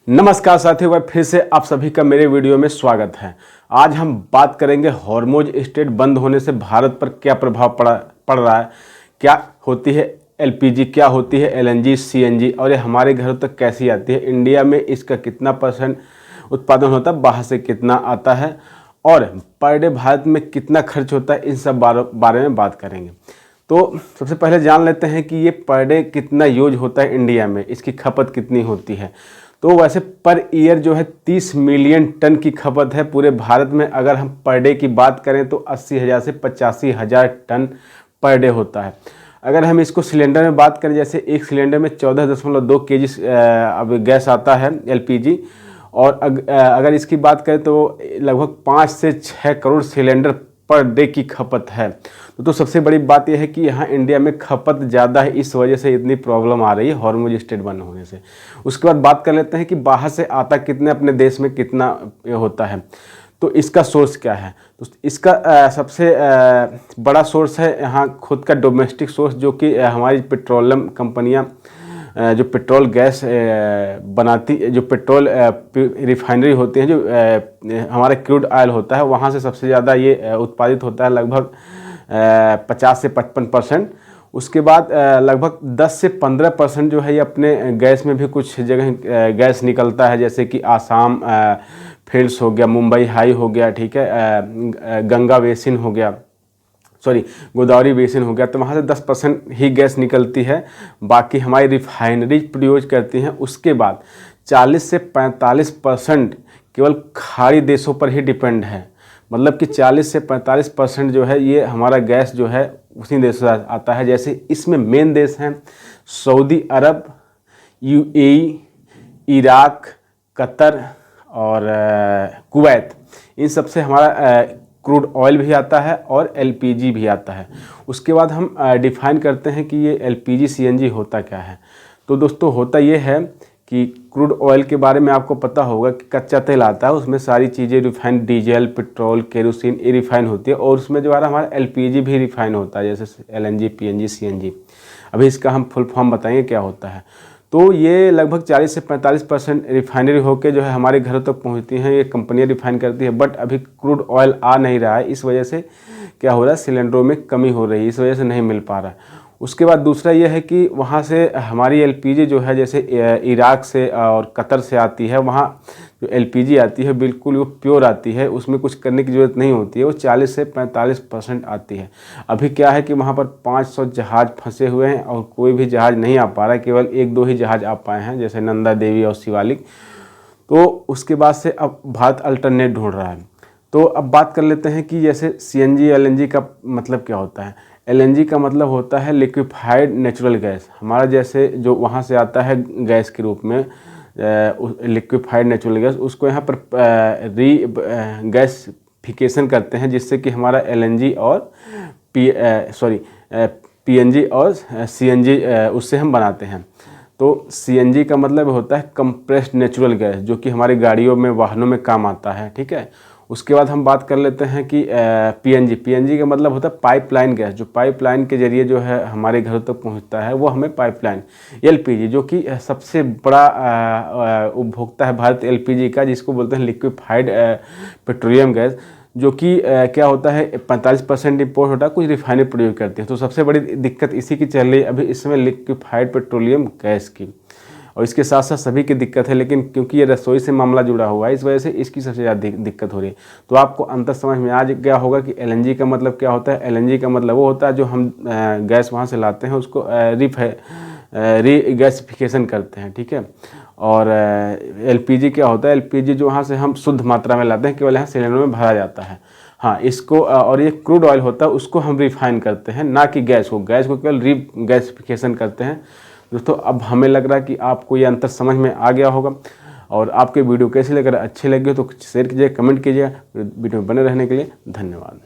नमस्कार साथियों, वह फिर से आप सभी का मेरे वीडियो में स्वागत है। आज हम बात करेंगे हॉर्मुज स्ट्रेट बंद होने से भारत पर क्या प्रभाव पड़ रहा है, क्या होती है एलपीजी, क्या होती है एलएनजी, सीएनजी और ये हमारे घरों तक कैसी आती है, इंडिया में इसका कितना % उत्पादन होता है, बाहर से कितना आता है और पर डे भारत में कितना खर्च होता है, इन सब बारे में बात करेंगे। तो सबसे पहले जान लेते हैं कि ये पर डे कितना यूज होता है इंडिया में, इसकी खपत कितनी होती है। तो वैसे पर ईयर जो है 30 मिलियन टन की खपत है पूरे भारत में। अगर हम पर डे की बात करें तो 80,000 से 85,000 टन पर डे होता है। अगर हम इसको सिलेंडर में बात करें, जैसे एक सिलेंडर में 14.2 kg अब गैस आता है एलपीजी, और अगर इसकी बात करें तो लगभग 5 से 6 करोड़ सिलेंडर पर डे की खपत है। तो सबसे बड़ी बात यह है कि यहाँ इंडिया में खपत ज़्यादा है, इस वजह से इतनी प्रॉब्लम आ रही है हॉर्मुज स्ट्रेट बंद होने से। उसके बाद बात कर लेते हैं कि बाहर से आता कितने, अपने देश में कितना होता है। तो इसका सोर्स क्या है, तो इसका सबसे बड़ा सोर्स है यहाँ खुद का डोमेस्टिक सोर्स, जो कि हमारी पेट्रोलियम कंपनियाँ जो पेट्रोल गैस बनाती, जो पेट्रोल रिफाइनरी होती हैं, जो हमारा क्रूड ऑयल होता है, वहाँ से सबसे ज़्यादा ये उत्पादित होता है, लगभग 50 से 55%। उसके बाद लगभग 10 से 15% जो है ये अपने गैस में भी कुछ जगह गैस निकलता है, जैसे कि आसाम फील्ड्स हो गया, मुंबई हाई हो गया, ठीक है, गंगा बेसिन हो गया, गोदावरी बेसिन हो गया, तो वहाँ से 10% ही गैस निकलती है। बाकी हमारी रिफाइनरी प्रोड्यूस करती हैं। उसके बाद 40 से 45% केवल खाड़ी देशों पर ही डिपेंड है। मतलब कि 40 से 45% जो है ये हमारा गैस जो है उसी देशों से आता है। जैसे इसमें मेन देश हैं सऊदी अरब, यूएई, इराक, कतर और कुवैत। इन सब से हमारा क्रूड ऑयल भी आता है और एलपीजी भी आता है। उसके बाद हम डिफाइन करते हैं कि ये एलपीजी सीएनजी होता क्या है। तो दोस्तों होता ये है कि क्रूड ऑयल के बारे में आपको पता होगा कि कच्चा तेल आता है, उसमें सारी चीज़ें रिफाइंड, डीजल, पेट्रोल, केरोसिन ये रिफाइन होती है, और उसमें जो है हमारा एलपीजी भी रिफाइन होता है, जैसे एलएनजी, पीएनजी, सीएनजी। अभी इसका हम फुल फॉर्म बताएंगे क्या होता है। तो ये लगभग 40 से 45% रिफाइनरी होकर जो है हमारे घरों तक पहुंचती हैं, ये कंपनियां रिफाइन करती है। बट अभी क्रूड ऑयल आ नहीं रहा है, इस वजह से क्या हो रहा है, सिलेंडरों में कमी हो रही है, इस वजह से नहीं मिल पा रहा है। उसके बाद दूसरा ये है कि वहाँ से हमारी एलपीजी जो है, जैसे इराक से और कतर से आती है, वहाँ जो एलपीजी आती है बिल्कुल वो प्योर आती है, उसमें कुछ करने की ज़रूरत नहीं होती है, वो 40 से 45% आती है। अभी क्या है कि वहाँ पर 500 जहाज़ फंसे हुए हैं और कोई भी जहाज़ नहीं आ पा रहा है, केवल 1-2 ही जहाज़ आ पाए हैं, जैसे नंदा देवी और शिवालिक। तो उसके बाद से अब भारत अल्टरनेट ढूंढ रहा है। तो अब बात कर लेते हैं कि जैसे सीएनजी, एलएनजी का मतलब क्या होता है। एलएनजी का मतलब होता है लिक्विफाइड नेचुरल गैस। हमारा जैसे जो वहाँ से आता है गैस के रूप में लिक्विफाइड नेचुरल गैस, उसको यहाँ पर गैसिफिकेशन करते हैं, जिससे कि हमारा एलएनजी और पीएनजी और सीएनजी उससे हम बनाते हैं। तो सीएनजी का मतलब होता है कंप्रेस्ड नेचुरल गैस, जो कि हमारी गाड़ियों में, वाहनों में काम आता है, ठीक है। उसके बाद हम बात कर लेते हैं कि पीएनजी का मतलब होता है पाइपलाइन गैस, जो पाइपलाइन के जरिए जो है हमारे घरों तक पहुंचता है, वो हमें पाइपलाइन। एलपीजी, जो कि सबसे बड़ा उपभोक्ता है भारत एलपीजी का, जिसको बोलते हैं लिक्विफाइड पेट्रोलियम गैस, जो कि क्या होता है 45% इम्पोर्ट होता है, कुछ रिफाइनरी प्रोड्यूस करते हैं। तो सबसे बड़ी दिक्कत इसी की चल रही है अभी इस समय, लिक्विफाइड पेट्रोलियम गैस की। और इसके साथ साथ सभी की दिक्कत है, लेकिन क्योंकि ये रसोई से मामला जुड़ा हुआ है, इस वजह से इसकी सबसे ज़्यादा दिक्कत हो रही है। तो आपको अंतर समझ में आ गया होगा कि एलएनजी का मतलब क्या होता है। एलएनजी का मतलब वो होता है जो हम गैस वहाँ से लाते हैं, उसको गैसिफिकेशन करते हैं, ठीक है। और एलपीजी क्या होता है, एलपीजी जो वहाँ से हम शुद्ध मात्रा में लाते हैं, केवल यहाँ सिलेंडर में भरा जाता है। हाँ, इसको और ये क्रूड ऑयल होता है, उसको हम रिफाइन करते हैं, ना कि गैस को केवल गैसिफिकेशन करते हैं। दोस्तों अब हमें लग रहा है कि आपको ये अंतर समझ में आ गया होगा, और आपके वीडियो कैसे लग रहा है, अच्छे लगे तो शेयर कीजिए, कमेंट कीजिए। वीडियो में बने रहने के लिए धन्यवाद।